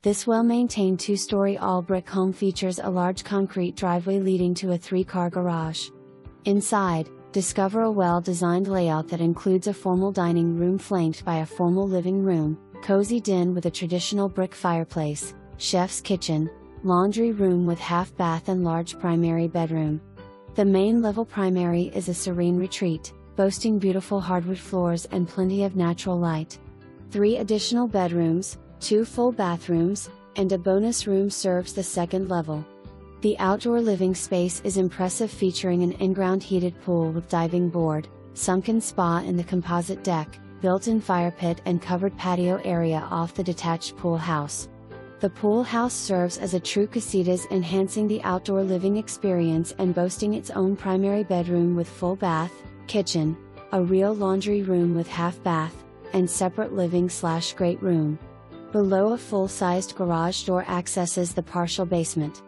This well-maintained two-story all-brick home features a large concrete driveway leading to a 3-car garage. Inside, discover a well-designed layout that includes a formal dining room flanked by a formal living room, cozy den with a traditional brick fireplace, chef's kitchen, laundry room with half bath and large primary bedroom. The main level primary is a serene retreat, boasting beautiful hardwood floors and plenty of natural light. 3 additional bedrooms, 2 full bathrooms, and a bonus room serves the second level. The outdoor living space is impressive, featuring an in-ground heated pool with diving board, sunken spa in the composite deck, built-in fire pit and covered patio area off the detached pool house. The pool house serves as a true casitas, enhancing the outdoor living experience and boasting its own primary bedroom with full bath, kitchen, a real laundry room with half bath, and separate living/great room. Below, a full-sized garage door accesses the partial basement.